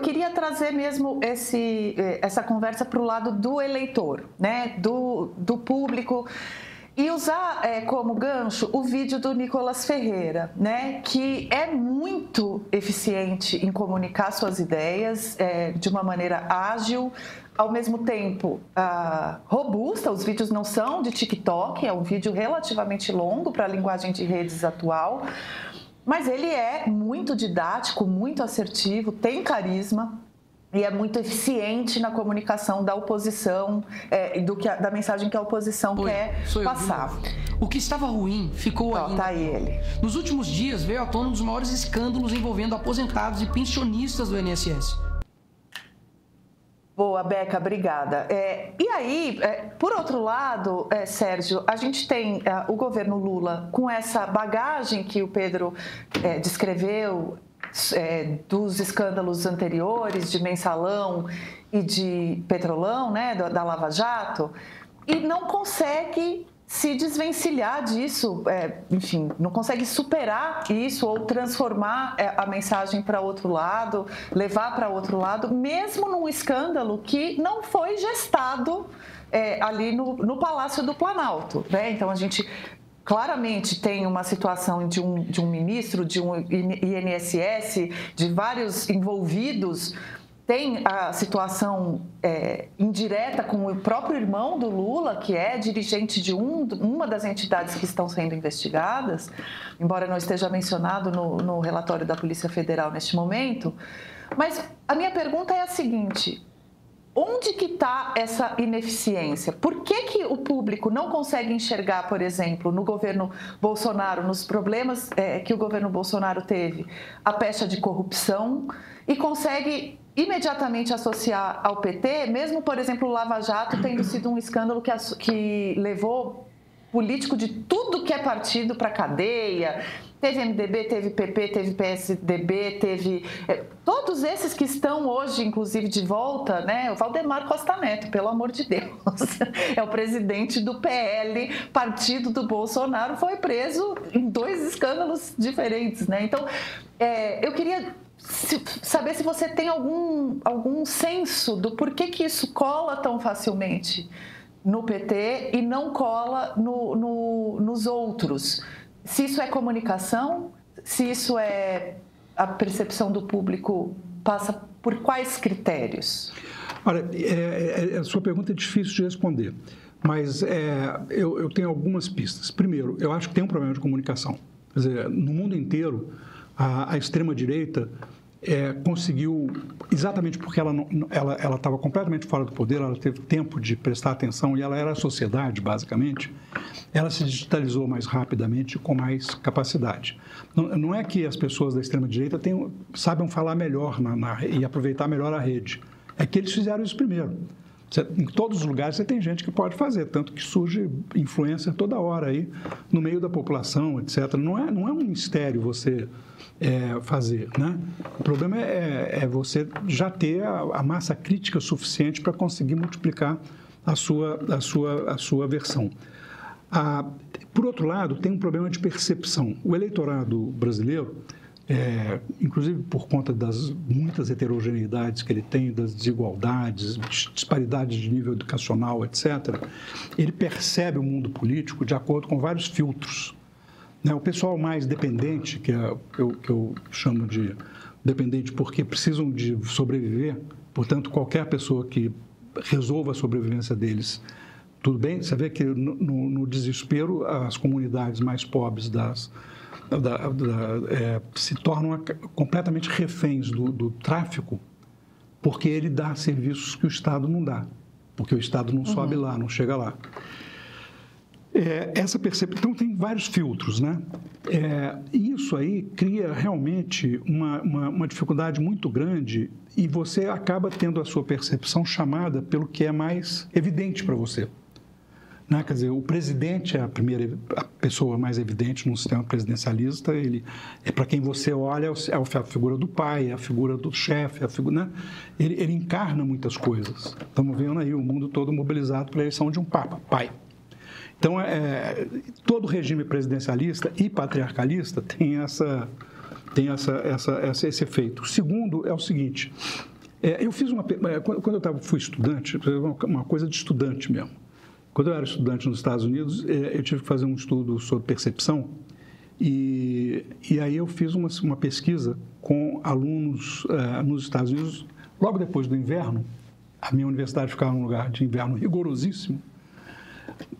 queria trazer mesmo essa conversa para o lado do eleitor, né, do público, e usar como gancho o vídeo do Nicolas Ferreira, né, que é muito eficiente em comunicar suas ideias de uma maneira ágil, ao mesmo tempo robusta. Os vídeos não são de TikTok, é um vídeo relativamente longo para a linguagem de redes atual, mas ele é muito didático, muito assertivo, tem carisma e é muito eficiente na comunicação da oposição e da mensagem que a oposição quer passar. O que estava ruim ficou ainda. Tá aí ele. Nos últimos dias veio à tona um dos maiores escândalos envolvendo aposentados e pensionistas do INSS. Boa, Beca, obrigada. E aí, por outro lado, Sérgio, a gente tem o governo Lula com essa bagagem que o Pedro descreveu, dos escândalos anteriores de Mensalão e de Petrolão, né, da Lava Jato, e não consegue se desvencilhar disso, enfim, não consegue superar isso ou transformar a mensagem para outro lado, levar para outro lado, mesmo num escândalo que não foi gestado ali no Palácio do Planalto, né? Então, a gente claramente tem uma situação de um ministro, de um INSS, de vários envolvidos. Tem a situação indireta com o próprio irmão do Lula, que é dirigente de uma das entidades que estão sendo investigadas, embora não esteja mencionado no relatório da Polícia Federal neste momento. Mas a minha pergunta é a seguinte: onde que está essa ineficiência? Por que o público não consegue enxergar, por exemplo, no governo Bolsonaro, nos problemas que o governo Bolsonaro teve, a pecha de corrupção, e consegue imediatamente associar ao PT, mesmo, por exemplo, o Lava Jato tendo sido um escândalo que levou político de tudo que é partido para a cadeia? Teve MDB, teve PP, teve PSDB, teve todos esses que estão hoje, inclusive, de volta, né? O Valdemar Costa Neto, pelo amor de Deus, é o presidente do PL, partido do Bolsonaro, foi preso em 2 escândalos diferentes, né? Então, eu queria saber se você tem algum senso do porquê que isso cola tão facilmente no PT e não cola nos outros. Se isso é comunicação, se isso é a percepção do público, passa por quais critérios? Olha, a sua pergunta é difícil de responder, mas eu tenho algumas pistas. Primeiro, eu acho que tem um problema de comunicação. Quer dizer, no mundo inteiro, a extrema-direita conseguiu, exatamente porque ela estava completamente fora do poder, ela teve tempo de prestar atenção e ela era a sociedade, basicamente, ela se digitalizou mais rapidamente e com mais capacidade. Não é que as pessoas da extrema-direita saibam falar melhor e aproveitar melhor a rede, é que eles fizeram isso primeiro. Em todos os lugares você tem gente que pode fazer, tanto que surge influencer toda hora aí no meio da população, etc. Não é um mistério você fazer, né? O problema é você já ter a massa crítica suficiente para conseguir multiplicar a sua versão. Por outro lado, tem um problema de percepção. O eleitorado brasileiro, inclusive por conta das muitas heterogeneidades que ele tem, das desigualdades, disparidades de nível educacional, etc., ele percebe o mundo político de acordo com vários filtros. O pessoal mais dependente, que eu chamo de dependente porque precisam de sobreviver, portanto, qualquer pessoa que resolva a sobrevivência deles, tudo bem? Você vê que no desespero as comunidades mais pobres se tornam completamente reféns do tráfico, porque ele dá serviços que o Estado não dá, porque o Estado não sobe lá, não chega lá. Essa percepção tem vários filtros, né? Isso aí cria realmente uma dificuldade muito grande e você acaba tendo a sua percepção chamada pelo que é mais evidente para você. Né? Quer dizer, o presidente é a pessoa mais evidente num sistema presidencialista, ele para quem você olha, é a figura do pai, é a figura do chefe, né? Ele encarna muitas coisas. Estamos vendo aí o mundo todo mobilizado pela eleição de um pai. Então, todo regime presidencialista e patriarcalista tem esse efeito. O segundo é o seguinte, Eu fiz quando fui estudante, uma coisa de estudante mesmo. Quando eu era estudante nos Estados Unidos, eu tive que fazer um estudo sobre percepção e aí eu fiz uma pesquisa com alunos nos Estados Unidos, logo depois do inverno. A minha universidade ficava num lugar de inverno rigorosíssimo.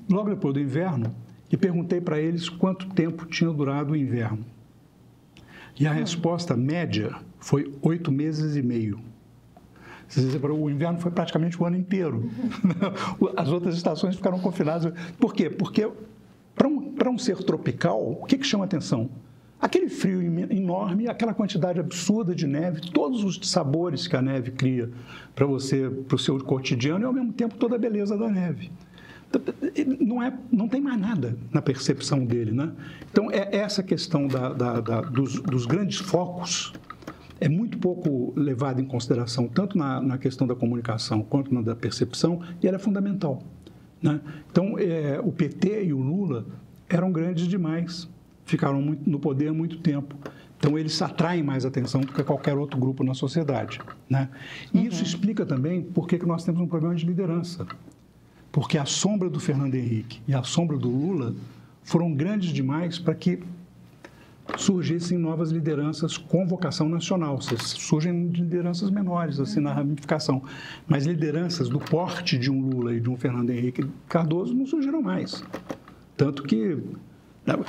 Logo depois do inverno, e perguntei para eles quanto tempo tinha durado o inverno. E a resposta média foi 8 meses e meio. O inverno foi praticamente o ano inteiro. As outras estações ficaram confinadas. Por quê? Porque para um ser tropical, o que chama atenção? Aquele frio enorme, aquela quantidade absurda de neve, todos os sabores que a neve cria para você, para o seu cotidiano, e ao mesmo tempo toda a beleza da neve. Não tem mais nada na percepção dele, né? Então, essa questão dos grandes focos é muito pouco levada em consideração, tanto na questão da comunicação quanto na da percepção, e ela é fundamental, né? Então, o PT e o Lula eram grandes demais. Ficaram no poder há muito tempo. Então, eles atraem mais atenção do que qualquer outro grupo na sociedade, né? E isso explica também por que nós temos um problema de liderança. Porque a sombra do Fernando Henrique e a sombra do Lula foram grandes demais para que surgissem novas lideranças com vocação nacional. Surgem lideranças menores, assim, na ramificação. Mas lideranças do porte de um Lula e de um Fernando Henrique Cardoso não surgiram mais. Tanto que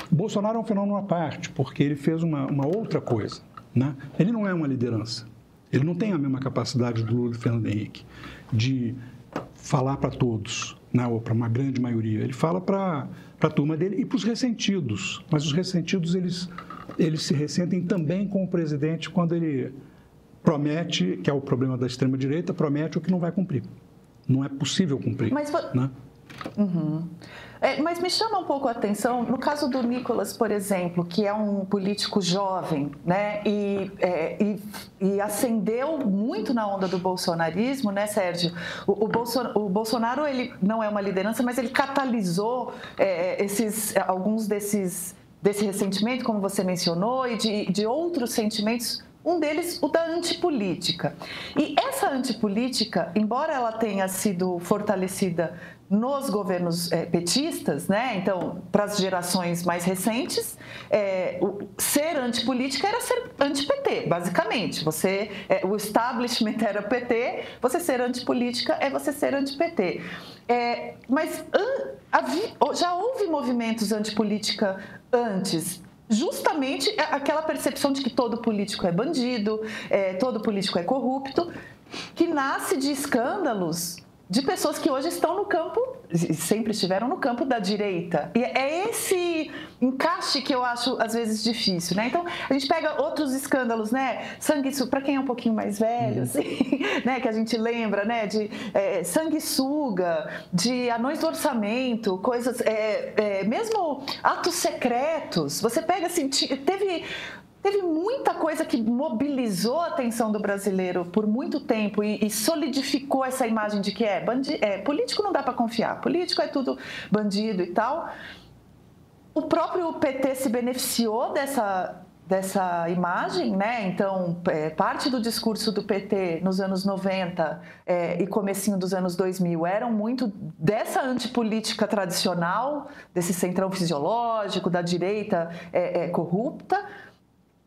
Bolsonaro é um fenômeno à parte, porque ele fez uma outra coisa, né? Ele não é uma liderança. Ele não tem a mesma capacidade do Lula e do Fernando Henrique de falar para todos, né? Ou para uma grande maioria. Ele fala para a turma dele e para os ressentidos. Mas os ressentidos, eles se ressentem também com o presidente quando ele promete, que é o problema da extrema-direita, promete o que não vai cumprir. Não é possível cumprir. Né? Mas me chama um pouco a atenção, no caso do Nicolas, por exemplo, que é um político jovem, né, e ascendeu muito na onda do bolsonarismo, né, Sérgio? O Bolsonaro, ele não é uma liderança, mas ele catalisou alguns desse ressentimento, como você mencionou, e de outros sentimentos. Um deles, o da antipolítica. E essa antipolítica, embora ela tenha sido fortalecida nos governos petistas, né? Então, para as gerações mais recentes, ser antipolítica era ser anti-PT, basicamente. O establishment era PT, você ser antipolítica é você ser anti-PT. Mas já houve movimentos antipolítica antes. Justamente aquela percepção de que todo político é bandido, todo político é corrupto, que nasce de escândalos de pessoas que hoje estão no campo, sempre estiveram no campo da direita. E é esse encaixe que eu acho, às vezes, difícil, né? Então, a gente pega outros escândalos, né? Sanguessuga, para quem é um pouquinho mais velho, assim, né? Que a gente lembra, né? De sanguessuga, de anões do orçamento, coisas... mesmo atos secretos. Você pega, assim, Teve muita coisa que mobilizou a atenção do brasileiro por muito tempo e solidificou essa imagem de que político não dá para confiar, político é tudo bandido e tal. O próprio PT se beneficiou dessa imagem, né? Então, parte do discurso do PT nos anos 90 e comecinho dos anos 2000 eram muito dessa antipolítica tradicional, desse centrão fisiológico, da direita corrupta.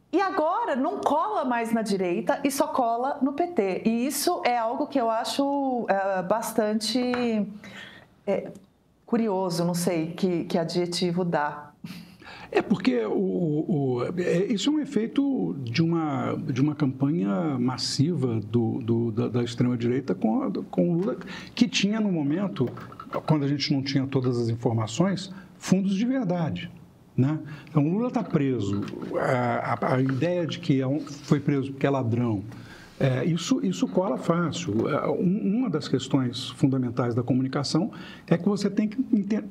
E agora não cola mais na direita e só cola no PT. E isso é algo que eu acho bastante curioso, não sei que adjetivo dá. Porque isso é um efeito de uma campanha massiva da extrema-direita com o Lula, que tinha no momento, quando a gente não tinha todas as informações, fundos de verdade. Né? Então, o Lula está preso. A ideia de que foi preso porque é ladrão, isso cola fácil. Uma das questões fundamentais da comunicação é que você tem que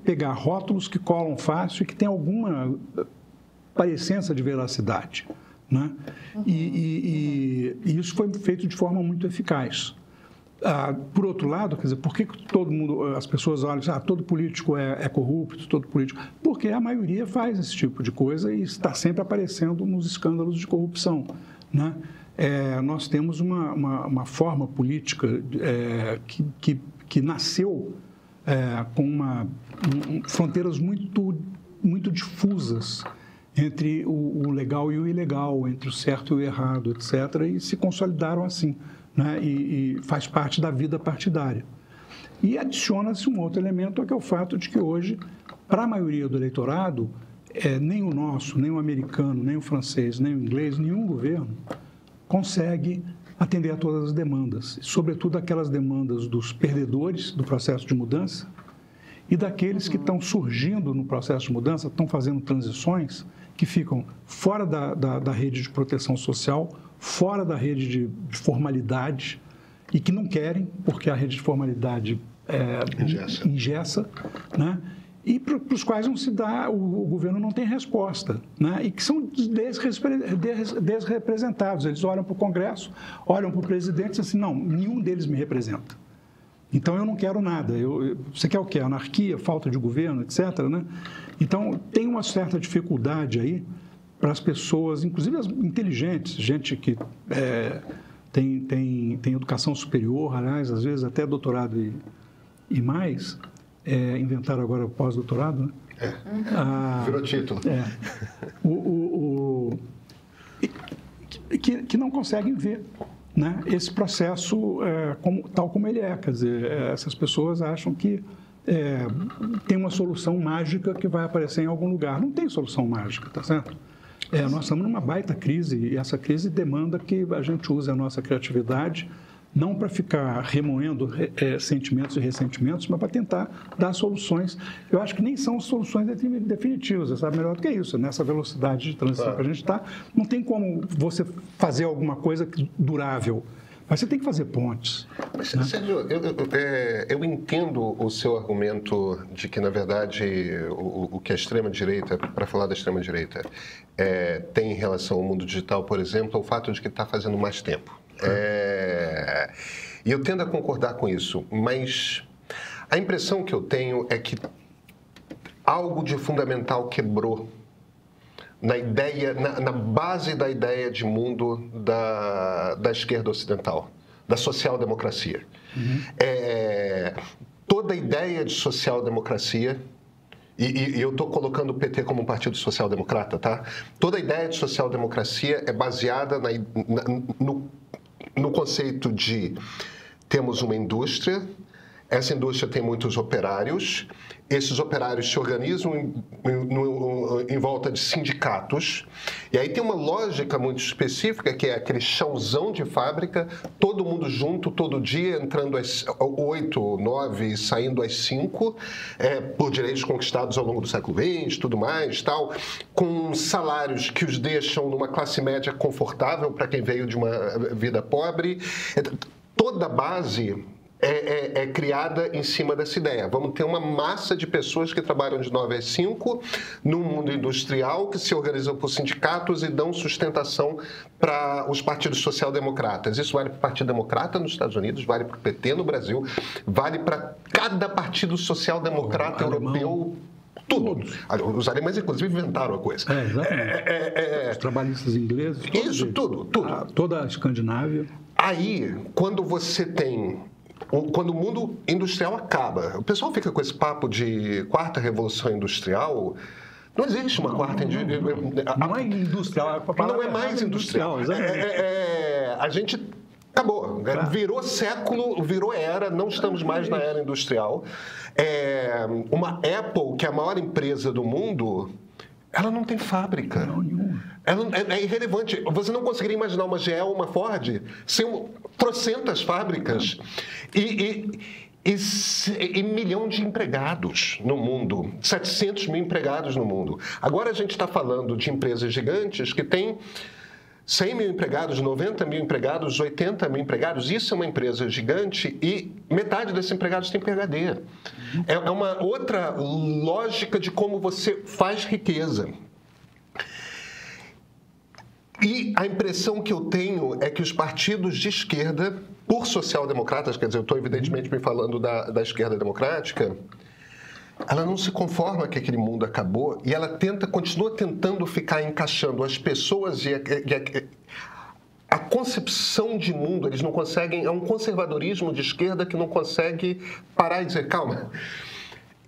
pegar rótulos que colam fácil e que tem alguma parecência de veracidade. Né? E isso foi feito de forma muito eficaz. Por outro lado, quer dizer, por que as pessoas olham e dizem, todo político é corrupto, todo político... Porque a maioria faz esse tipo de coisa e está sempre aparecendo nos escândalos de corrupção, né? nós temos uma forma política que nasceu com fronteiras muito difusas entre o legal e o ilegal, entre o certo e o errado, etc., e se consolidaram assim, né? E faz parte da vida partidária. E adiciona-se um outro elemento, que é o fato de que hoje, para a maioria do eleitorado, nem o nosso, nem o americano, nem o francês, nem o inglês, nenhum governo consegue atender a todas as demandas, sobretudo aquelas demandas dos perdedores do processo de mudança e daqueles que estão surgindo no processo de mudança, estão fazendo transições que ficam fora da rede de proteção social, fora da rede de formalidade e que não querem, porque a rede de formalidade engessa, né? E para os quais não se dá, o governo não tem resposta, né? E que são desrepresentados. Eles olham para o Congresso, olham para o presidente e dizem assim, não, nenhum deles me representa. Então, eu não quero nada. Você quer o quê? Anarquia, falta de governo, etc., né? Então, tem uma certa dificuldade aí para as pessoas, inclusive as inteligentes, gente que tem educação superior, aliás, às vezes até doutorado e mais, inventaram agora pós-doutorado, né? Virou título. Que não conseguem ver, né, esse processo tal como ele é. Quer dizer, essas pessoas acham que tem uma solução mágica que vai aparecer em algum lugar. Não tem solução mágica, tá certo? Nós estamos numa baita crise e essa crise demanda que a gente use a nossa criatividade não para ficar remoendo sentimentos e ressentimentos, mas para tentar dar soluções. Eu acho que nem são soluções definitivas, você sabe melhor do que isso. Nessa velocidade de transição que a gente está, não tem como você fazer alguma coisa durável. Mas você tem que fazer pontes. Mas, né? Sérgio, eu entendo o seu argumento de que, na verdade, o que a extrema-direita, para falar da extrema-direita, tem em relação ao mundo digital, por exemplo, é o fato de que está fazendo mais tempo. E eu tendo a concordar com isso, mas a impressão que eu tenho é que algo de fundamental quebrou na base da ideia de mundo da esquerda ocidental, da social-democracia. Toda a ideia de social-democracia, e eu estou colocando o PT como um partido social-democrata, tá? Toda a ideia de social-democracia é baseada no conceito de temos uma indústria, essa indústria tem muitos operários, esses operários se organizam em volta de sindicatos, e aí tem uma lógica muito específica, que é aquele chãozão de fábrica, todo mundo junto, todo dia, entrando às 8, 9 e saindo às 5, por direitos conquistados ao longo do século XX, tudo mais, tal, com salários que os deixam numa classe média confortável para quem veio de uma vida pobre. Toda a base é criada em cima dessa ideia. Vamos ter uma massa de pessoas que trabalham de 9 às 5 num mundo industrial, que se organizam por sindicatos e dão sustentação para os partidos social-democratas. Isso vale para o Partido Democrata nos Estados Unidos, vale para o PT no Brasil, vale para cada partido social-democrata europeu. Tudo. Os alemães, inclusive, inventaram a coisa. Exatamente. Os trabalhistas ingleses. Isso, tudo. Toda a Escandinávia. Aí, quando o mundo industrial acaba, o pessoal fica com esse papo de quarta revolução industrial. Não existe uma quarta... Não é industrial. Não é mais industrial. A gente acabou. Claro. Virou século, virou era, não estamos mais na era industrial. Uma Apple, que é a maior empresa do mundo, ela não tem fábrica. Não, nenhuma. É irrelevante. Você não conseguiria imaginar uma GE ou uma Ford sem trocentas fábricas e 1 milhão de empregados no mundo, 700 mil empregados no mundo. Agora a gente está falando de empresas gigantes que têm 100 mil empregados, 90 mil empregados, 80 mil empregados. Isso é uma empresa gigante e metade desses empregados tem PhD. É uma outra lógica de como você faz riqueza. E a impressão que eu tenho é que os partidos de esquerda, por social-democratas, quer dizer, eu estou evidentemente me falando da esquerda democrática, ela não se conforma que aquele mundo acabou e ela continua tentando ficar encaixando as pessoas e a concepção de mundo, eles não conseguem, é um conservadorismo de esquerda que não consegue parar e dizer, calma,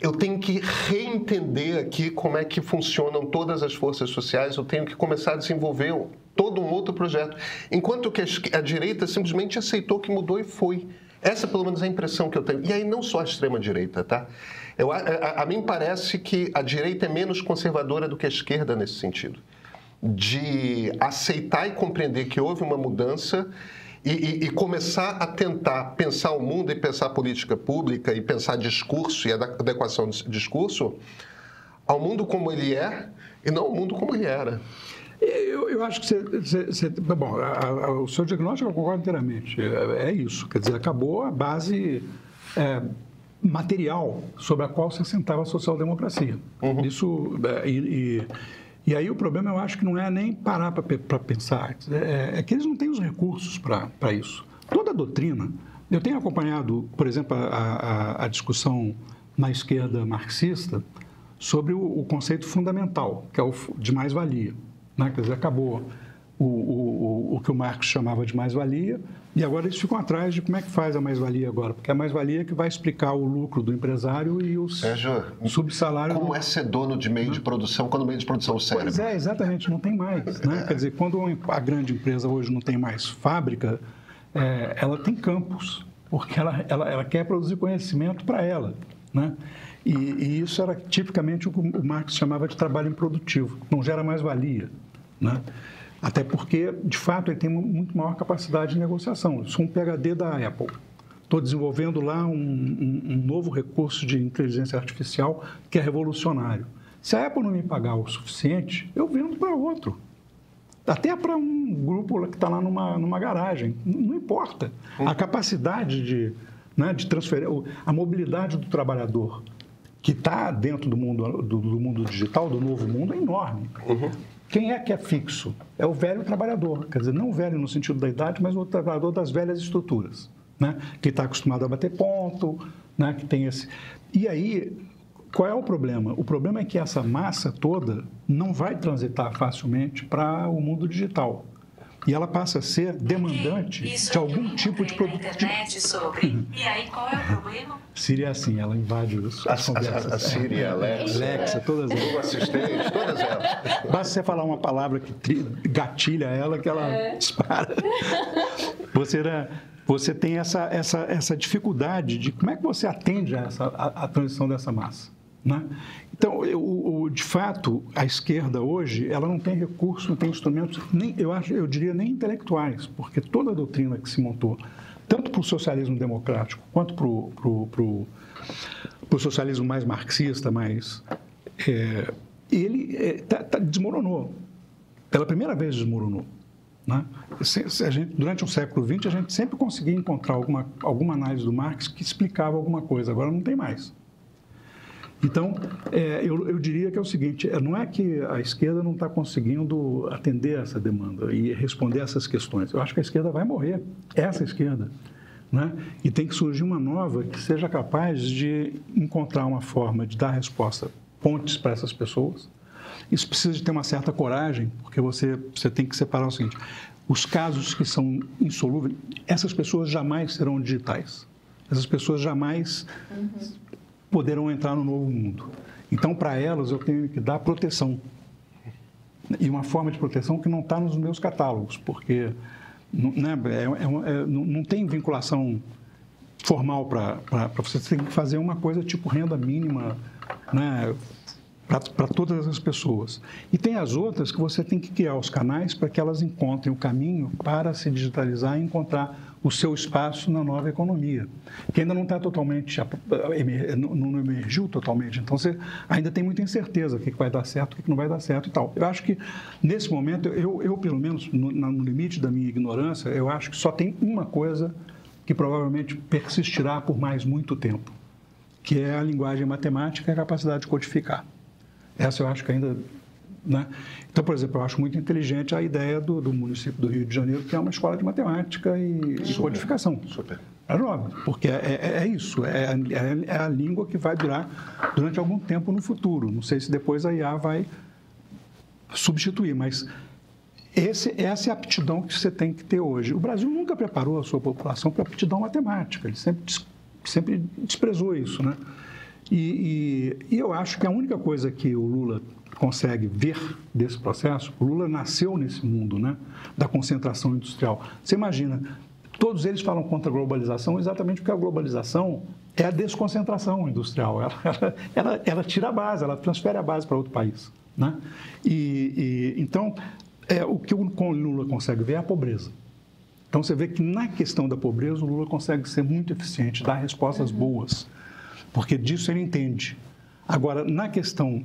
eu tenho que reentender aqui como é que funcionam todas as forças sociais, eu tenho que começar a desenvolver todo um outro projeto. Enquanto que a direita simplesmente aceitou que mudou e foi. Essa, pelo menos, é a impressão que eu tenho. E aí, não só a extrema-direita, tá? A mim parece que a direita é menos conservadora do que a esquerda nesse sentido. De aceitar e compreender que houve uma mudança e começar a tentar pensar o mundo e pensar política pública e pensar discurso e adequação de discurso ao mundo como ele é e não ao mundo como ele era. Eu acho que você bom, o seu diagnóstico eu concordo inteiramente. É isso. Quer dizer, acabou a base material sobre a qual se assentava a social-democracia. Uhum. Isso, e aí o problema, eu acho que não é nem parar para pensar. É que eles não têm os recursos para isso. Toda a doutrina... Eu tenho acompanhado, por exemplo, a discussão na esquerda marxista sobre o conceito fundamental, que é o de mais-valia. Né? Quer dizer, acabou o que o Marx chamava de mais-valia e agora eles ficam atrás de como é que faz a mais-valia agora, porque é a mais-valia que vai explicar o lucro do empresário e os subsalários... Como é ser dono de meio de produção quando o meio de produção é o cérebro? Pois é, exatamente, não tem mais. Né? Quer dizer, quando a grande empresa hoje não tem mais fábrica, ela tem campos, porque ela quer produzir conhecimento para ela. Né? E isso era tipicamente o que o Marx chamava de trabalho improdutivo, não gera mais-valia. Né? Até porque, de fato, ele tem muito maior capacidade de negociação. Eu sou um PhD da Apple. Estou desenvolvendo lá um novo recurso de inteligência artificial que é revolucionário. Se a Apple não me pagar o suficiente, eu vendo para outro. Até para um grupo que está lá numa garagem. Não importa. A capacidade de transferir, a mobilidade do trabalhador que está dentro do mundo digital, do novo mundo, é enorme. Uhum. Quem é que é fixo? É o velho trabalhador, quer dizer, não o velho no sentido da idade, mas o trabalhador das velhas estruturas, né? Que está acostumado a bater ponto, né? Que tem esse... E aí, qual é o problema? O problema é que essa massa toda não vai transitar facilmente para o mundo digital. E ela passa a ser demandante de algum tipo de produto. E aí, qual é o problema? Siri é assim, ela invade as conversas. A Siri, a Alexa, todas elas. Google Assistente, todas elas. Basta você falar uma palavra que gatilha ela, que ela dispara. Você tem essa dificuldade de como é que você atende a transição dessa massa. Né? Então, de fato, a esquerda hoje, ela não tem recursos, não tem instrumentos, eu diria nem intelectuais, porque toda a doutrina que se montou, tanto para o socialismo democrático, quanto para o socialismo mais marxista, ele desmoronou. Pela primeira vez desmoronou. Né? Durante o século XX, a gente sempre conseguia encontrar alguma análise do Marx que explicava alguma coisa, agora não tem mais. Então, eu diria que é o seguinte, não é que a esquerda não está conseguindo atender essa demanda e responder essas questões. Eu acho que a esquerda vai morrer, essa esquerda. Né? E tem que surgir uma nova que seja capaz de encontrar uma forma de dar resposta, pontes para essas pessoas. Isso precisa de ter uma certa coragem, porque você tem que separar o seguinte, os casos que são insolúveis, essas pessoas jamais serão digitais. Essas pessoas jamais... poderão entrar no novo mundo. Então, para elas, eu tenho que dar proteção. E uma forma de proteção que não está nos meus catálogos, porque não tem vinculação formal para você. Você tem que fazer uma coisa tipo renda mínima, né, para todas as pessoas. E tem as outras que você tem que criar os canais para que elas encontrem o caminho para se digitalizar e encontrar o seu espaço na nova economia, que ainda não está totalmente, não emergiu totalmente. Então, você ainda tem muita incerteza o que vai dar certo, o que não vai dar certo e tal. Eu acho que, nesse momento, eu pelo menos, no limite da minha ignorância, eu acho que só tem uma coisa que provavelmente persistirá por mais muito tempo, que é a linguagem matemática e a capacidade de codificar. Essa eu acho que ainda... Né? Então, por exemplo, eu acho muito inteligente a ideia do município do Rio de Janeiro, que é uma escola de matemática e codificação. Super. É jovem, porque é isso, é a língua que vai durar durante algum tempo no futuro. Não sei se depois a IA vai substituir, mas Essa é a aptidão que você tem que ter hoje. O Brasil nunca preparou a sua população para aptidão matemática, ele sempre desprezou isso, né? E eu acho que a única coisa que o Lula consegue ver desse processo, o Lula nasceu nesse mundo, né, da concentração industrial. Você imagina, todos eles falam contra a globalização exatamente porque a globalização é a desconcentração industrial. Ela tira a base, ela transfere a base para outro país, né? Então, o que o Lula consegue ver é a pobreza. Então, você vê que na questão da pobreza, o Lula consegue ser muito eficiente, dar respostas boas, porque disso ele entende. Agora, na questão,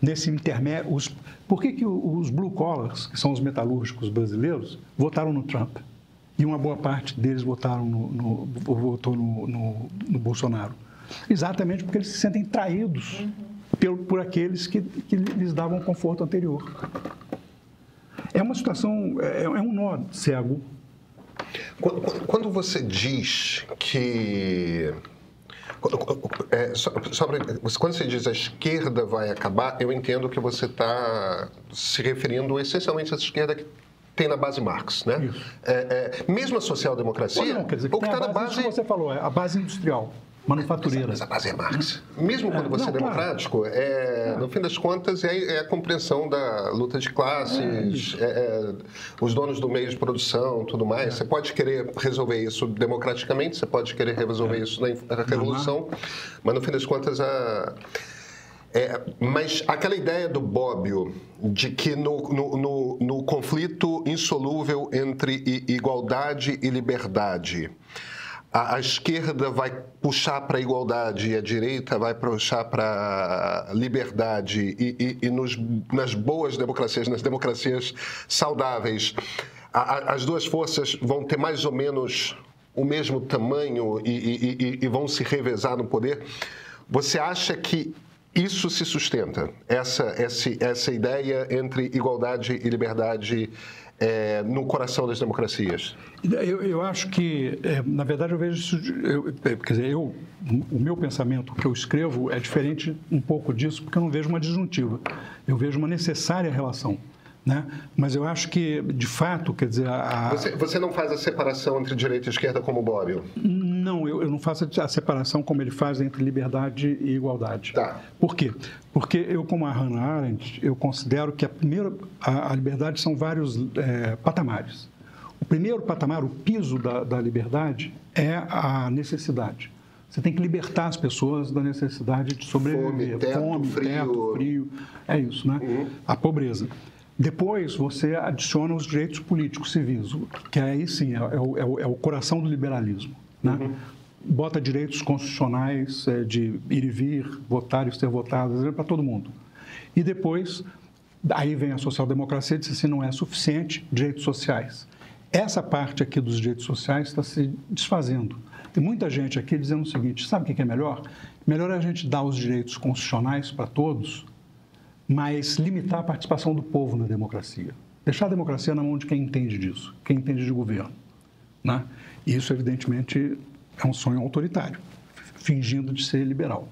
nesse intermédio, por que os blue collars, que são os metalúrgicos brasileiros, votaram no Trump? E uma boa parte deles votou no Bolsonaro. Exatamente porque eles se sentem traídos por aqueles que lhes davam conforto anterior. É uma situação, é um nó cego. Quando você diz que... Quando você diz a esquerda vai acabar, eu entendo que você está se referindo essencialmente a essa esquerda que tem na base Marx, né? Mesmo a social-democracia, não, quer dizer, o que está na base... Como você falou, a base industrial, manufatureira. Mas a base é Marx. Mesmo quando você é democrático, no fim das contas, é a compreensão da luta de classes, os donos do meio de produção, tudo mais. Você pode querer resolver isso democraticamente, você pode querer resolver isso na Revolução, mas no fim das contas, mas aquela ideia do Bobbio de que no conflito insolúvel entre igualdade e liberdade, a esquerda vai puxar para a igualdade e a direita vai puxar para a liberdade e nas boas democracias, nas democracias saudáveis, as duas forças vão ter mais ou menos o mesmo tamanho e vão se revezar no poder. Você acha que isso se sustenta, essa ideia entre igualdade e liberdade no coração das democracias? Eu acho que, na verdade, eu vejo isso... Quer dizer, o meu pensamento, que eu escrevo, é diferente um pouco disso, porque eu não vejo uma disjuntiva. Eu vejo uma necessária relação, né? Mas eu acho que, de fato, quer dizer... Você não faz a separação entre direita e esquerda como o Bobbio? Não, eu não faço a separação como ele faz entre liberdade e igualdade. Tá. Por quê? Porque eu, como a Hannah Arendt, eu considero que a liberdade são vários patamares. O primeiro patamar, o piso da liberdade, é a necessidade. Você tem que libertar as pessoas da necessidade de sobreviver. Fome, teto, frio. É isso, né? A pobreza. Depois, você adiciona os direitos políticos civis, que aí sim é o coração do liberalismo, né? Bota direitos constitucionais de ir e vir, votar e ser votado, para todo mundo. E depois, aí vem a social-democracia e diz assim, não é suficiente, direitos sociais. Essa parte aqui dos direitos sociais está se desfazendo. Tem muita gente aqui dizendo o seguinte, sabe o que é melhor? Melhor é a gente dar os direitos constitucionais para todos, mas limitar a participação do povo na democracia. Deixar a democracia na mão de quem entende disso, quem entende de governo, né? E isso, evidentemente, é um sonho autoritário, fingindo de ser liberal.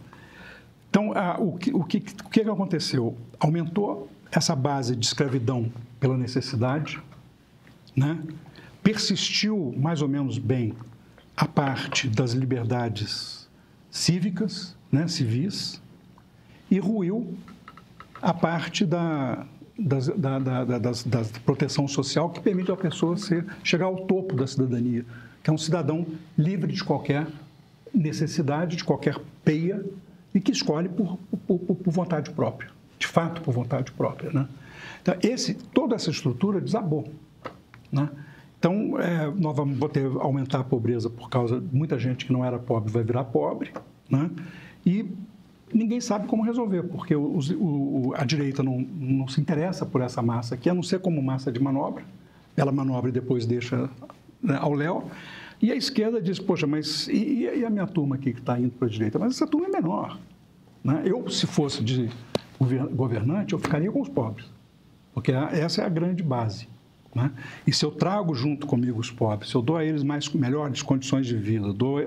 Então, o que aconteceu? Aumentou essa base de escravidão pela necessidade, né? Persistiu mais ou menos bem a parte das liberdades cívicas, né, civis, e ruiu a parte da proteção social que permite a pessoa chegar ao topo da cidadania, que é um cidadão livre de qualquer necessidade, de qualquer peia, e que escolhe por vontade própria, de fato por vontade própria, né? Então, toda essa estrutura desabou, né? Então, nós vamos aumentar a pobreza por causa de muita gente que não era pobre vai virar pobre, né? E ninguém sabe como resolver, porque a direita não se interessa por essa massa aqui, a não ser como massa de manobra. Ela manobra e depois deixa, né, ao léu. E a esquerda diz, poxa, mas e a minha turma aqui que está indo para a direita? Mas essa turma é menor, né? Eu, se fosse de governante, eu ficaria com os pobres, porque essa é a grande base, né? E se eu trago junto comigo os pobres, se eu dou a eles melhores condições de vida, dou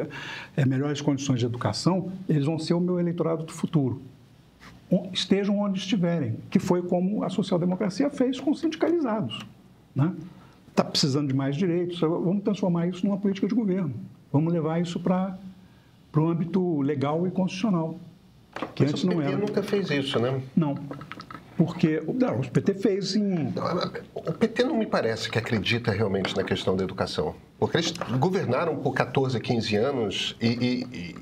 melhores condições de educação, eles vão ser o meu eleitorado do futuro, estejam onde estiverem, que foi como a social-democracia fez com os sindicalizados, né? Está precisando de mais direitos, vamos transformar isso numa política de governo. Vamos levar isso para o âmbito legal e constitucional, que Mas antes o não PT era. nunca fez isso, né? Não, porque o PT fez em... O PT não me parece que acredita realmente na questão da educação. Porque eles governaram por 14, 15 anos e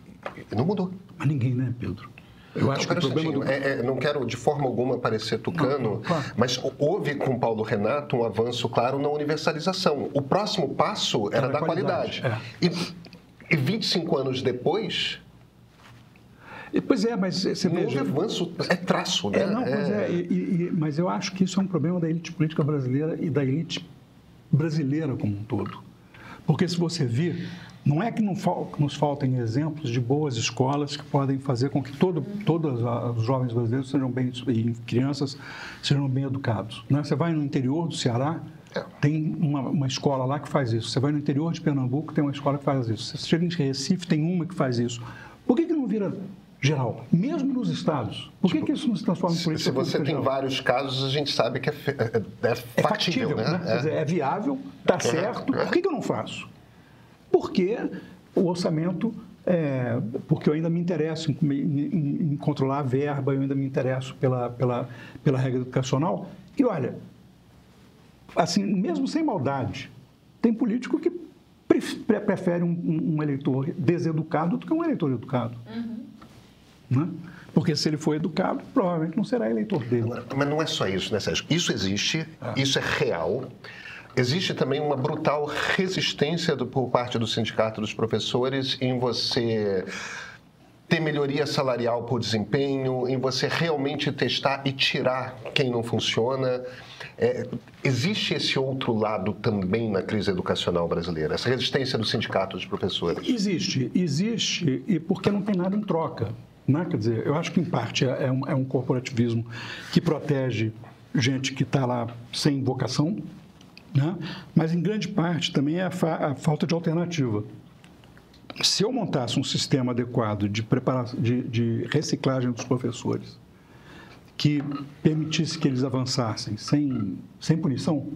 não mudou. Mas ninguém, né, Pedro? Eu acho que o problema não quero de forma alguma parecer tucano, claro. mas houve com Paulo Renato um avanço claro na universalização. O próximo passo era da qualidade. E 25 anos depois... Pois é, mas você veja... Houve avanço, é traço, né? Mas eu acho que isso é um problema da elite política brasileira e da elite brasileira como um todo. Porque se você vir, não é que nos faltem exemplos de boas escolas que podem fazer com que todos os jovens brasileiros sejam bem, e crianças sejam bem educados. Né? Você vai no interior do Ceará, tem uma escola lá que faz isso. Você vai no interior de Pernambuco, tem uma escola que faz isso. Você chega em Recife, tem uma que faz isso. Por que não vira geral? Mesmo nos estados. Por que isso não se transforma em política pública? Se você tem vários casos, a gente sabe que é factível, né? Quer dizer, é viável, está certo. Por que eu não faço? Porque o orçamento, porque eu ainda me interesso em controlar a verba, eu ainda me interesso pela regra educacional. E olha, assim, mesmo sem maldade, tem político que prefere um eleitor deseducado do que um eleitor educado. Né? Porque se ele for educado, provavelmente não será eleitor dele. Mas não é só isso, né, Sérgio? Isso existe, isso é real. Existe também uma brutal resistência por parte do Sindicato dos Professores em você ter melhoria salarial por desempenho, em você realmente testar e tirar quem não funciona. Existe esse outro lado também na crise educacional brasileira, essa resistência do Sindicato dos Professores? Existe, e porque não tem nada em troca. Né? Quer dizer, eu acho que, em parte, é um corporativismo que protege gente que está lá sem vocação, né? Mas, em grande parte, também é a falta de alternativa. Se eu montasse um sistema adequado de reciclagem dos professores, que permitisse que eles avançassem sem punição,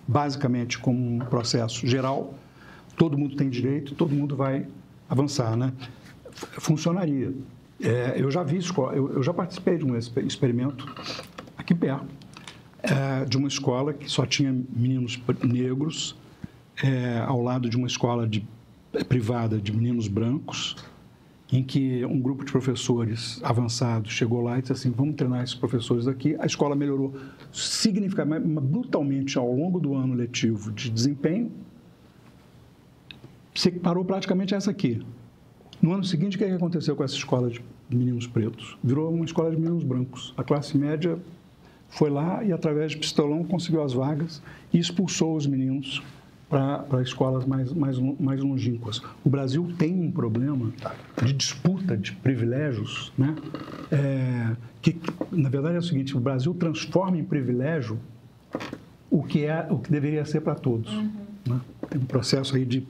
basicamente como um processo geral, todo mundo tem direito, todo mundo vai avançar, né? Funcionaria. Eu já vi escola, eu já participei de um experimento aqui perto, de uma escola que só tinha meninos negros, ao lado de uma escola privada de meninos brancos, em que um grupo de professores avançados chegou lá e disse assim: vamos treinar esses professores aqui. A escola melhorou significativamente, brutalmente ao longo do ano letivo de desempenho. Você parou praticamente essa aqui. No ano seguinte, o que aconteceu com essa escola de meninos pretos? Virou uma escola de meninos brancos. A classe média foi lá e, através de pistolão, conseguiu as vagas e expulsou os meninos para escolas mais longínquas. O Brasil tem um problema de disputa de privilégios, né? Que, na verdade, é o seguinte: o Brasil transforma em privilégio o que deveria ser para todos. Né? Tem um processo aí de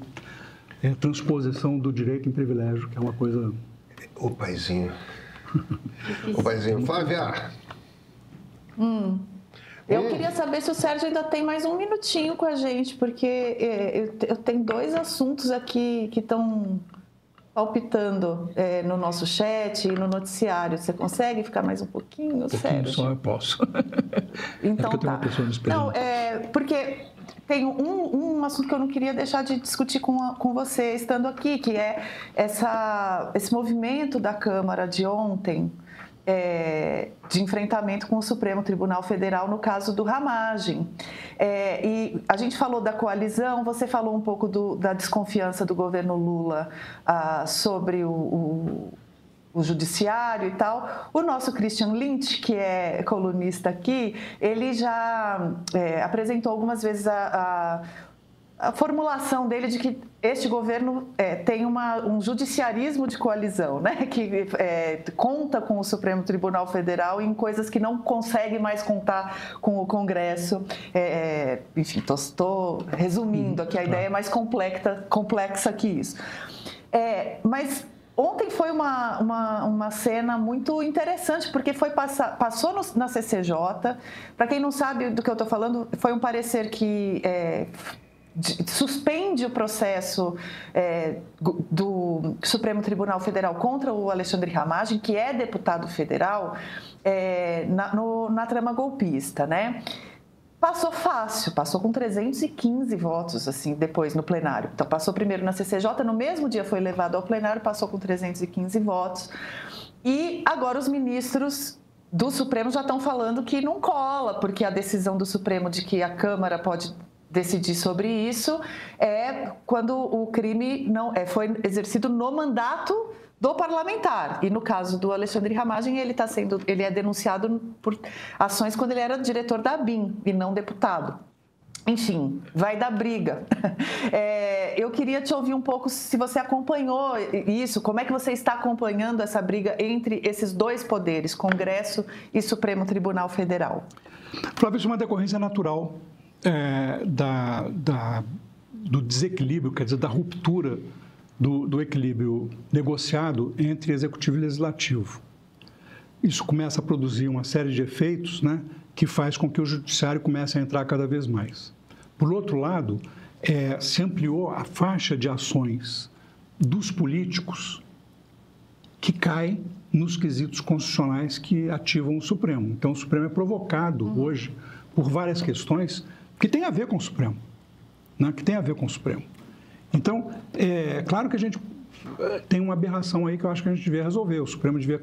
transposição do direito em privilégio, que é uma coisa... O paizinho. O paizinho. Flávia! Eu queria saber se o Sérgio ainda tem mais um minutinho com a gente, porque eu tenho dois assuntos aqui que estão palpitando no nosso chat e no noticiário. Você consegue ficar mais um pouquinho, Sérgio? Só eu posso. Então, porque eu tenho uma pessoa me esperando. Não, porque tem um assunto que eu não queria deixar de discutir com você estando aqui, que é esse movimento da Câmara de ontem, de enfrentamento com o Supremo Tribunal Federal no caso do Ramagem. E a gente falou da coalizão, você falou um pouco da desconfiança do governo Lula sobre o judiciário e tal. O nosso Christian Lynch, que é colunista aqui, ele já apresentou algumas vezes a formulação dele de que este governo tem um judiciarismo de coalizão, né? Que conta com o Supremo Tribunal Federal em coisas que não consegue mais contar com o Congresso. Enfim, estou resumindo aqui, a ideia é mais complexa que isso. Mas Ontem foi uma cena muito interessante, porque passou na CCJ. Para quem não sabe do que eu estou falando, foi um parecer que suspende o processo do Supremo Tribunal Federal contra o Alexandre Ramagem, que é deputado federal, na trama golpista, né? Passou fácil, passou com 315 votos, assim, depois no plenário. Então, passou primeiro na CCJ, no mesmo dia foi levado ao plenário, passou com 315 votos. E agora os ministros do Supremo já estão falando que não cola, porque a decisão do Supremo de que a Câmara pode decidir sobre isso é quando o crime foi exercido no mandato do parlamentar. E no caso do Alexandre Ramagem, ele é denunciado por ações quando ele era diretor da ABIN e não deputado. Enfim, vai dar briga. Eu queria te ouvir um pouco se você acompanhou isso, como é que você está acompanhando essa briga entre esses dois poderes, Congresso e Supremo Tribunal Federal? Flávio, isso é uma decorrência natural do desequilíbrio, quer dizer, da ruptura do equilíbrio negociado entre executivo e legislativo. Isso começa a produzir uma série de efeitos, né, que faz com que o judiciário comece a entrar cada vez mais. Por outro lado, se ampliou a faixa de ações dos políticos que caem nos quesitos constitucionais que ativam o Supremo. Então, o Supremo é provocado hoje por várias questões que têm a ver com o Supremo, né, que têm a ver com o Supremo. Então, claro que a gente tem uma aberração aí que eu acho que a gente devia resolver. O Supremo devia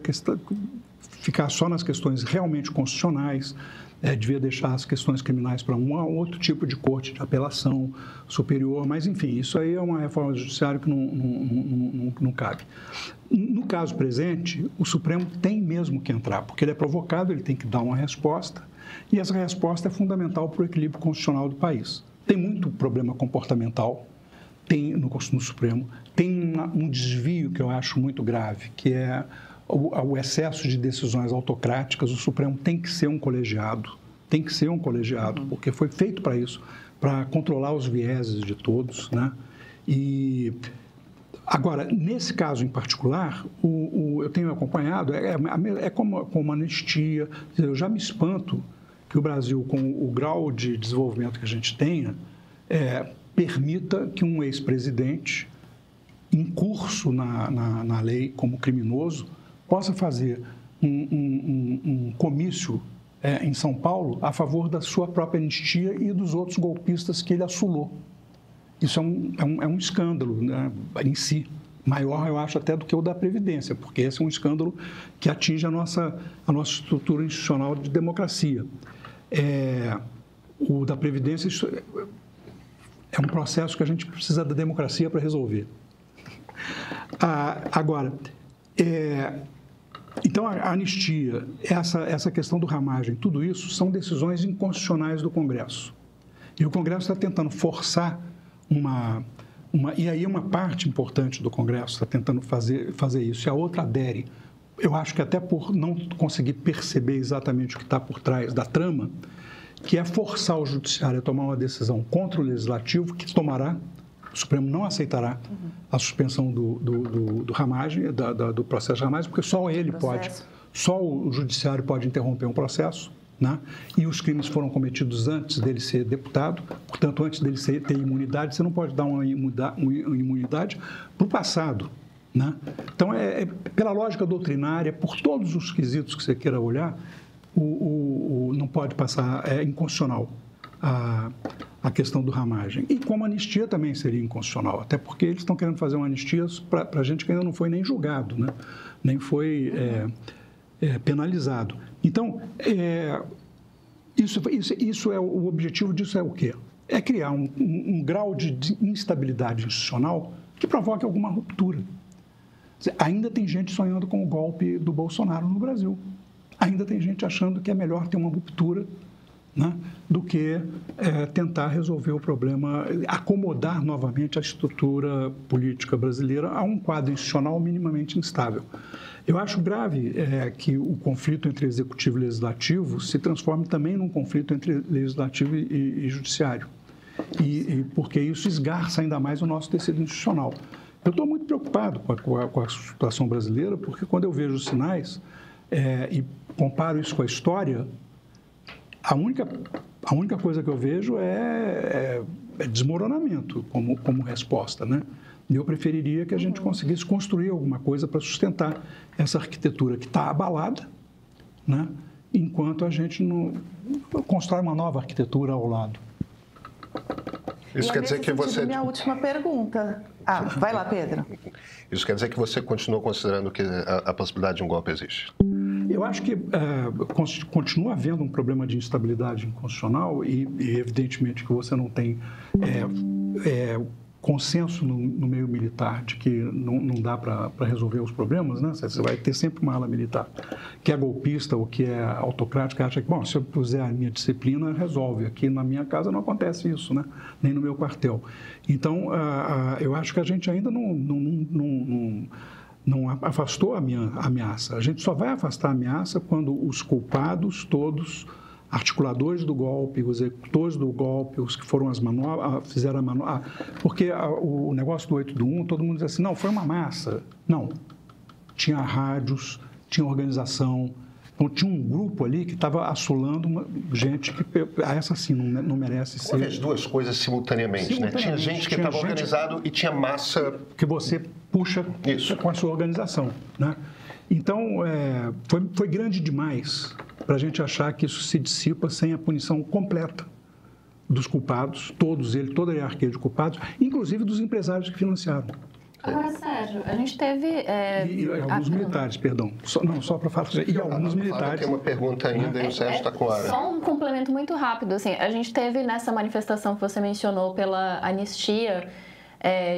ficar só nas questões realmente constitucionais, devia deixar as questões criminais para um outro tipo de corte de apelação superior, mas, enfim, isso aí é uma reforma do judiciário que não cabe. No caso presente, o Supremo tem mesmo que entrar, porque ele é provocado, ele tem que dar uma resposta, e essa resposta é fundamental para o equilíbrio constitucional do país. Tem muito problema comportamental, tem no Supremo, tem um desvio que eu acho muito grave, que é o excesso de decisões autocráticas. O Supremo tem que ser um colegiado, porque foi feito para isso, para controlar os vieses de todos, né? E agora, nesse caso em particular, eu tenho acompanhado, é como uma anistia. Eu já me espanto que o Brasil, com o grau de desenvolvimento que a gente tenha, permita que um ex-presidente, incurso na lei como criminoso, possa fazer um comício em São Paulo a favor da sua própria anistia e dos outros golpistas que ele assolou. Isso é um escândalo, né, em si. Maior, eu acho, até do que o da Previdência, porque esse é um escândalo que atinge a nossa estrutura institucional de democracia. O da Previdência é um processo que a gente precisa da democracia para resolver. Agora, então a anistia, essa questão do Ramagem, tudo isso são decisões inconstitucionais do Congresso. E o Congresso está tentando forçar e aí uma parte importante do Congresso está tentando fazer isso, e a outra adere. Eu acho que até por não conseguir perceber exatamente o que está por trás da trama, que é forçar o judiciário a tomar uma decisão contra o legislativo, que tomará, o Supremo não aceitará a suspensão do Ramagem, do processo Ramagem, porque só ele pode, só o judiciário pode interromper um processo, né? E os crimes foram cometidos antes dele ser deputado, portanto, antes dele ter imunidade, você não pode dar uma imunidade para o passado, né? Então, pela lógica doutrinária, por todos os quesitos que você queira olhar, não pode passar, é inconstitucional a questão do Ramagem. E como anistia também seria inconstitucional, até porque eles estão querendo fazer uma anistia para gente que ainda não foi nem julgado, né? Nem foi penalizado. Então, isso é o objetivo disso é o quê? É criar um grau de instabilidade institucional que provoque alguma ruptura. Ainda tem gente sonhando com o golpe do Bolsonaro no Brasil. Ainda tem gente achando que é melhor ter uma ruptura, né, do que tentar resolver o problema, acomodar novamente a estrutura política brasileira a um quadro institucional minimamente instável. Eu acho grave que o conflito entre executivo e legislativo se transforme também num conflito entre legislativo e judiciário, porque isso esgarça ainda mais o nosso tecido institucional. Eu estou muito preocupado com a situação brasileira, porque quando eu vejo os sinais e comparo isso com a história, a única coisa que eu vejo é desmoronamento como resposta, né? E eu preferiria que a gente conseguisse construir alguma coisa para sustentar essa arquitetura que está abalada, né? Enquanto a gente não constrói uma nova arquitetura ao lado. Isso quer dizer que você... Minha última pergunta. Vai lá, Pedro. Isso quer dizer que você continua considerando que a possibilidade de um golpe existe? Eu acho que continua havendo um problema de instabilidade constitucional e evidentemente que você não tem consenso no meio militar de que não dá para resolver os problemas, né? Você vai ter sempre uma ala militar que é golpista ou que é autocrática, acha que, bom, se eu puser a minha disciplina, resolve. Aqui na minha casa não acontece isso, né? Nem no meu quartel. Então, eu acho que a gente ainda não afastou a ameaça. A gente só vai afastar a ameaça quando os culpados todos, articuladores do golpe, os executores do golpe, os que foram fizeram a manobra. Porque o negócio do 8 do 1, todo mundo diz assim, não, foi uma massa. Não. Tinha rádios, tinha organização. Então, tinha um grupo ali que estava assolando gente que, essa sim, não merece ser... Houve as duas coisas simultaneamente, né? Tinha gente que estava organizado e tinha massa... Que você puxa isso com a sua organização, né? Então, foi grande demais para a gente achar que isso se dissipa sem a punição completa dos culpados, toda a hierarquia de culpados, inclusive dos empresários que financiaram. Agora, Sérgio, a gente teve... E alguns militares, perdão. Só para falar... E alguns militares... Tem uma pergunta ainda e o Sérgio está com a hora. Só um complemento muito rápido. Assim, a gente teve nessa manifestação que você mencionou pela anistia...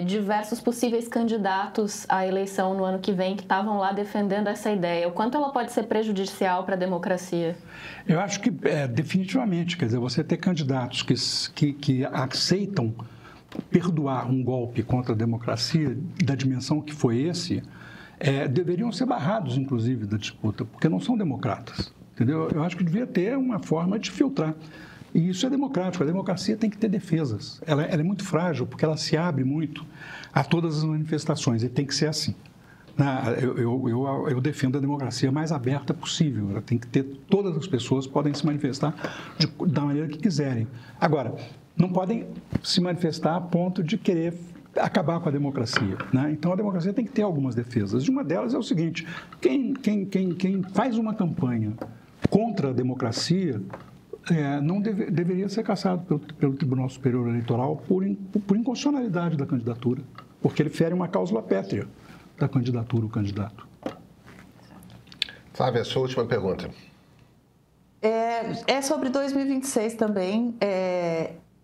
diversos possíveis candidatos à eleição no ano que vem que estavam lá defendendo essa ideia. O quanto ela pode ser prejudicial para a democracia? Eu acho que definitivamente, quer dizer, você ter candidatos que aceitam perdoar um golpe contra a democracia da dimensão que foi esse, deveriam ser barrados, inclusive, da disputa, porque não são democratas, entendeu? Eu acho que devia ter uma forma de filtrar. E isso é democrático. A democracia tem que ter defesas. Ela é muito frágil, porque ela se abre muito a todas as manifestações, e tem que ser assim. Eu defendo a democracia mais aberta possível. Ela tem que ter... Todas as pessoas podem se manifestar da maneira que quiserem. Agora, não podem se manifestar a ponto de querer acabar com a democracia, né? Então, a democracia tem que ter algumas defesas. E uma delas é o seguinte: quem faz uma campanha contra a democracia... não deveria ser cassado pelo Tribunal Superior Eleitoral por inconstitucionalidade da candidatura, porque ele fere uma cláusula pétrea da candidatura, o candidato. Flávia, a sua última pergunta. É sobre 2026 também.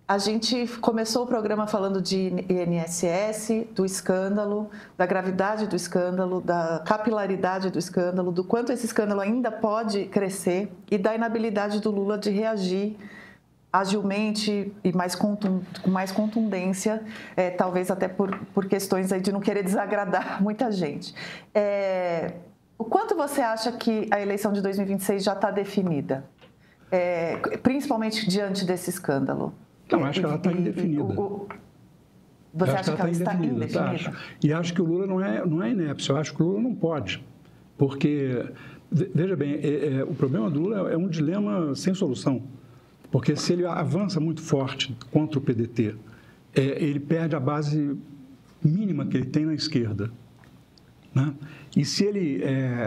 A gente começou o programa falando de INSS, do escândalo, da gravidade do escândalo, da capilaridade do escândalo, do quanto esse escândalo ainda pode crescer e da inabilidade do Lula de reagir agilmente e com mais contundência, talvez até por questões aí de não querer desagradar muita gente. O quanto você acha que a eleição de 2026 já está definida, principalmente diante desse escândalo? Não, acho que ela está indefinida. Você acha que ela está indefinida? Acho. E acho que o Lula não é inépcio. Eu acho que o Lula não pode. Porque, veja bem, o problema do Lula é um dilema sem solução. Porque se ele avança muito forte contra o PDT, ele perde a base mínima que ele tem na esquerda, né? E se ele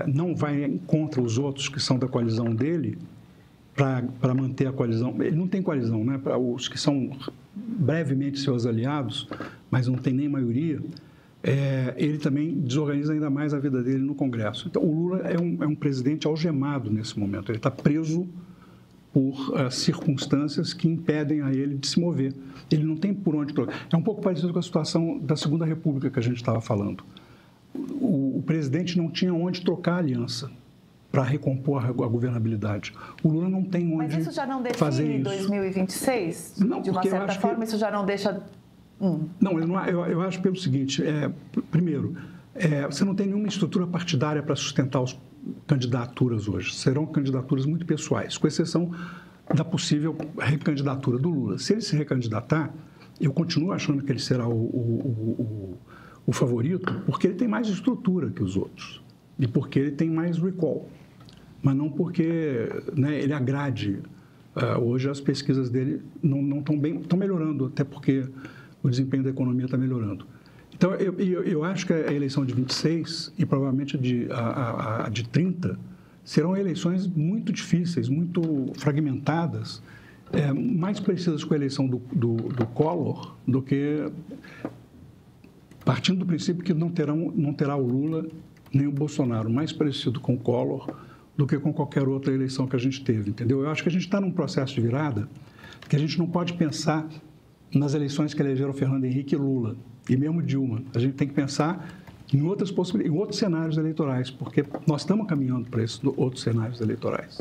não vai contra os outros que são da coalizão dele, para manter a coalizão, ele não tem coalizão, né? Para os que são brevemente seus aliados, mas não tem nem maioria, ele também desorganiza ainda mais a vida dele no Congresso. Então, o Lula é um presidente algemado nesse momento, ele está preso por circunstâncias que impedem a ele de se mover. Ele não tem por onde trocar. É um pouco parecido com a situação da Segunda República que a gente estava falando. O presidente não tinha onde trocar a aliança para recompor a governabilidade. O Lula não tem onde fazer isso. Mas isso já não define 2026? Não, de uma certa forma, isso já não deixa... Não, eu acho pelo seguinte, primeiro, você não tem nenhuma estrutura partidária para sustentar as candidaturas hoje. Serão candidaturas muito pessoais, com exceção da possível recandidatura do Lula. Se ele se recandidatar, eu continuo achando que ele será o o favorito porque ele tem mais estrutura que os outros e porque ele tem mais recall, mas não porque, né, ele agrade. Hoje as pesquisas dele não estão bem, estão melhorando, até porque o desempenho da economia está melhorando. Então, eu acho que a eleição de 26 e provavelmente a de 30 serão eleições muito difíceis, muito fragmentadas, mais parecidas com a eleição do Collor do que partindo do princípio que não terá o Lula nem o Bolsonaro, mais parecido com o Collor do que com qualquer outra eleição que a gente teve, entendeu? Eu acho que a gente está num processo de virada que a gente não pode pensar nas eleições que elegeram Fernando Henrique e Lula, e mesmo Dilma. A gente tem que pensar em outras possibilidades, em outros cenários eleitorais, porque nós estamos caminhando para esses outros cenários eleitorais.